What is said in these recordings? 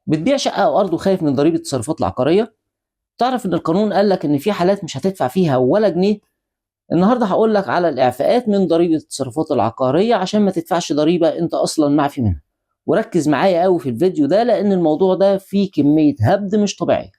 بتبيع شقة أو أرض وخايف من ضريبة التصرفات العقارية؟ تعرف إن القانون قال لك إن في حالات مش هتدفع فيها ولا جنيه؟ النهارده هقول لك على الإعفاءات من ضريبة التصرفات العقارية عشان ما تدفعش ضريبة أنت أصلا معفي منها. وركز معايا قوي في الفيديو ده لأن الموضوع ده فيه كمية هبد مش طبيعية.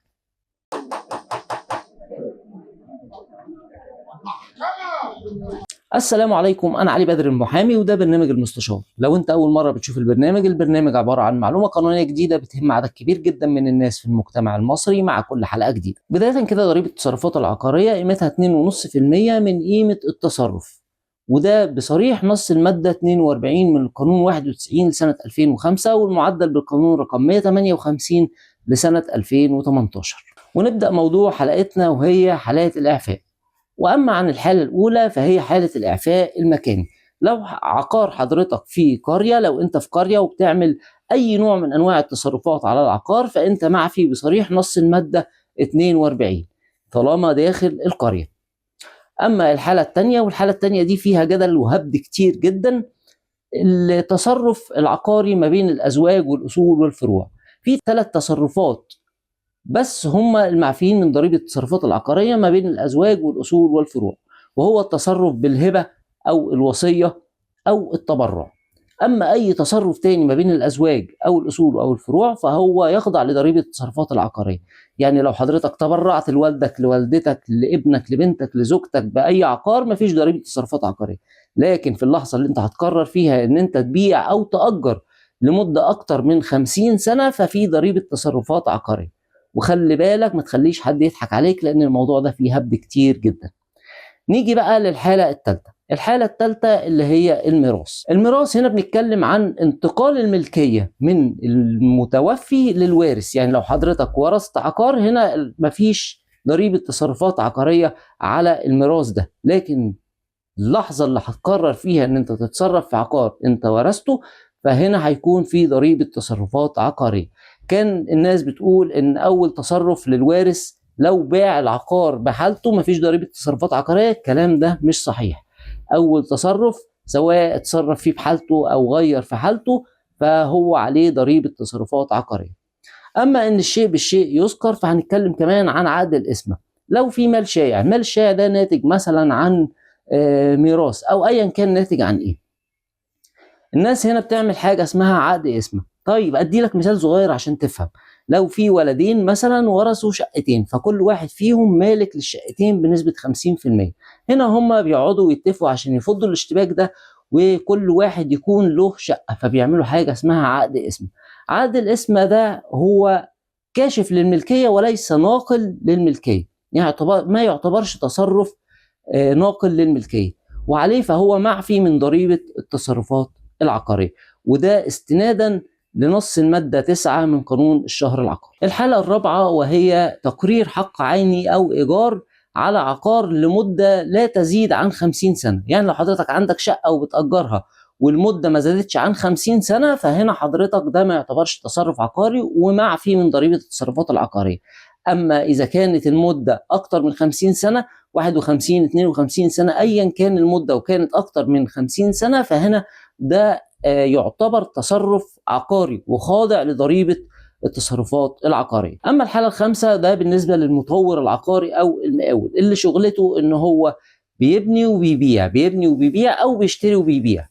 السلام عليكم، أنا علي بدر المحامي وده برنامج المستشار. لو أنت أول مرة بتشوف البرنامج عبارة عن معلومة قانونية جديدة بتهم عدد كبير جدا من الناس في المجتمع المصري مع كل حلقة جديدة. بداية كده، ضريبة التصرفات العقارية قيمتها 2.5% من قيمة التصرف، وده بصريح نص المادة 42 من القانون 91 لسنة 2005 والمعدل بالقانون رقم 158 لسنة 2018. ونبدأ موضوع حلقتنا وهي حالات الإعفاء. وأما عن الحالة الأولى فهي حالة الإعفاء المكاني. لو عقار حضرتك في قرية، لو أنت في قرية وبتعمل أي نوع من أنواع التصرفات على العقار فأنت معفي بصريح نص المادة 42 طالما داخل القرية. أما الحالة الثانية، والحالة الثانية دي فيها جدل وهبد كتير جدا، التصرف العقاري ما بين الأزواج والأصول والفروع. في 3 تصرفات بس هم المعفيين من ضريبة التصرفات العقارية ما بين الأزواج والأصول والفروع، وهو التصرف بالهبة أو الوصية أو التبرع. أما أي تصرف تاني ما بين الأزواج أو الأصول أو الفروع فهو يخضع لضريبة التصرفات العقارية. يعني لو حضرتك تبرعت لوالدك، لوالدتك، لابنك، لبنتك، لزوجتك بأي عقار مفيش ضريبة تصرفات عقارية. لكن في اللحظة اللي انت هتقرر فيها ان انت تبيع أو تأجر لمدة أكتر من 50 سنة ففي ضريبة تصرفات عقارية. وخلي بالك ما تخليش حد يضحك عليك لان الموضوع ده فيه هبد كتير جدا. نيجي بقى للحالة الثالثة. الحالة الثالثة اللي هي الميراث. الميراث هنا بنتكلم عن انتقال الملكية من المتوفي للوارث. يعني لو حضرتك ورثت عقار هنا مفيش ضريبة تصرفات عقارية على الميراث ده، لكن اللحظة اللي هتقرر فيها ان انت تتصرف في عقار انت ورثته فهنا هيكون في ضريبة تصرفات عقارية. كان الناس بتقول ان اول تصرف للوارث لو باع العقار بحالته مفيش ضريبة تصرفات عقارية. الكلام ده مش صحيح. اول تصرف سواء اتصرف فيه بحالته او غير في حالته فهو عليه ضريبة تصرفات عقارية. اما ان الشيء بالشيء يذكر فهنتكلم كمان عن عقد القسمة. لو في مال شائع، مال الشائع ده ناتج مثلا عن ميراث او ايا كان ناتج عن ايه، الناس هنا بتعمل حاجه اسمها عقد قسمه. طيب ادي لك مثال صغير عشان تفهم. لو في ولدين مثلا ورثوا شقتين فكل واحد فيهم مالك للشقتين بنسبه 50%، هنا هم بيقعدوا يتفقوا عشان يفضوا الاشتباك ده وكل واحد يكون له شقه، فبيعملوا حاجه اسمها عقد قسمه. عقد القسمه ده هو كاشف للملكيه وليس ناقل للملكيه، يعني ما يعتبرش تصرف ناقل للملكية، وعليه فهو معفي من ضريبة التصرفات العقارية، وده استنادا لنص المادة 9 من قانون الشهر العقاري. الحالة الرابعة وهي تقرير حق عيني أو إيجار على عقار لمدة لا تزيد عن 50 سنة. يعني لو حضرتك عندك شقة وبتأجرها والمدة ما زادتش عن 50 سنة فهنا حضرتك ده ما يعتبرش تصرف عقاري ومعفي من ضريبة التصرفات العقارية. أما إذا كانت المدة أكتر من 50 سنة 51 52 سنة أيا كان المدة وكانت أكتر من 50 سنة فهنا ده يعتبر تصرف عقاري وخاضع لضريبة التصرفات العقارية. أما الحالة الخامسة ده بالنسبة للمطور العقاري أو المقاول اللي شغلته إن هو بيبني وبيبيع، بيبني وبيبيع أو بيشتري وبيبيع،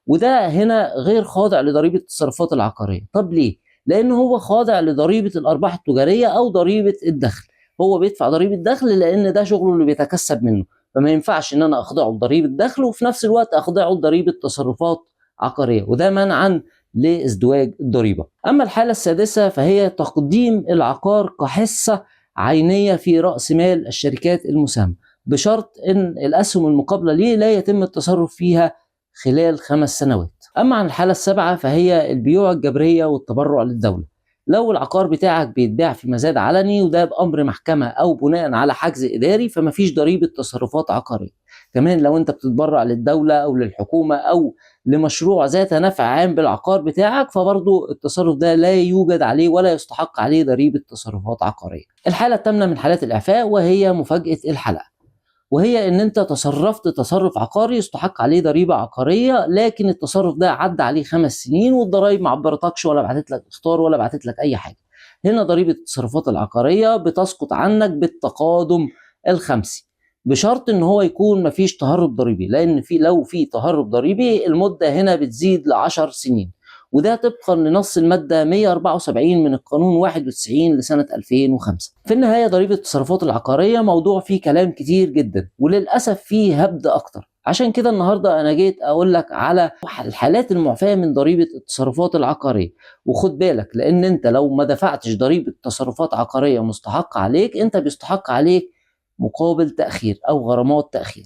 وده هنا غير خاضع لضريبة التصرفات العقارية. طب ليه؟ لأنه هو خاضع لضريبة الأرباح التجارية أو ضريبة الدخل. هو بيدفع ضريبة دخل لأن ده شغله اللي بيتكسب منه، فما ينفعش إن أنا أخضعه لضريبة دخل وفي نفس الوقت أخضعه لضريبة تصرفات عقارية، وده منعا لازدواج الضريبة. أما الحالة السادسة فهي تقديم العقار كحصة عينية في رأس مال الشركات المساهمة بشرط إن الأسهم المقابلة ليه لا يتم التصرف فيها خلال 5 سنوات. أما عن الحالة السابعة فهي البيوع الجبرية والتبرع للدولة. لو العقار بتاعك بيتباع في مزاد علني وده بأمر محكمة أو بناء على حجز إداري فمفيش ضريبة تصرفات عقارية. كمان لو أنت بتتبرع للدولة أو للحكومة أو لمشروع ذات نفع عام بالعقار بتاعك فبرضو التصرف ده لا يوجد عليه ولا يستحق عليه ضريبة تصرفات عقارية. الحالة الثامنة من حالات الإعفاء وهي مفاجأة الحلقة. وهي ان انت تصرفت تصرف عقاري يستحق عليه ضريبه عقاريه، لكن التصرف ده عدى عليه 5 سنين والضرايب ما عبرتكش ولا بعتت لك اختار ولا بعتت لك اي حاجه. هنا ضريبه التصرفات العقاريه بتسقط عنك بالتقادم الخمسي، بشرط ان هو يكون مفيش تهرب ضريبي، لان لو في تهرب ضريبي المده هنا بتزيد ل10 سنين، وده طبقا لنص الماده 174 من القانون 91 لسنه 2005. في النهايه ضريبه التصرفات العقاريه موضوع فيه كلام كتير جدا، وللاسف فيه هبد اكتر. عشان كده النهارده انا جيت اقول لك على الحالات المعفاه من ضريبه التصرفات العقاريه. وخد بالك، لان انت لو ما دفعتش ضريبه تصرفات عقاريه مستحق عليك، انت بيستحق عليك مقابل تاخير او غرامات تاخير.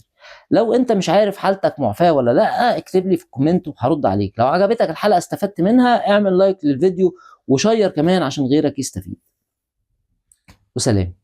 لو انت مش عارف حالتك معفاه ولا لا، اكتب لي في الكومنت وهرد عليك. لو عجبتك الحلقه استفدت منها، اعمل لايك للفيديو وشير كمان عشان غيرك يستفيد. وسلام.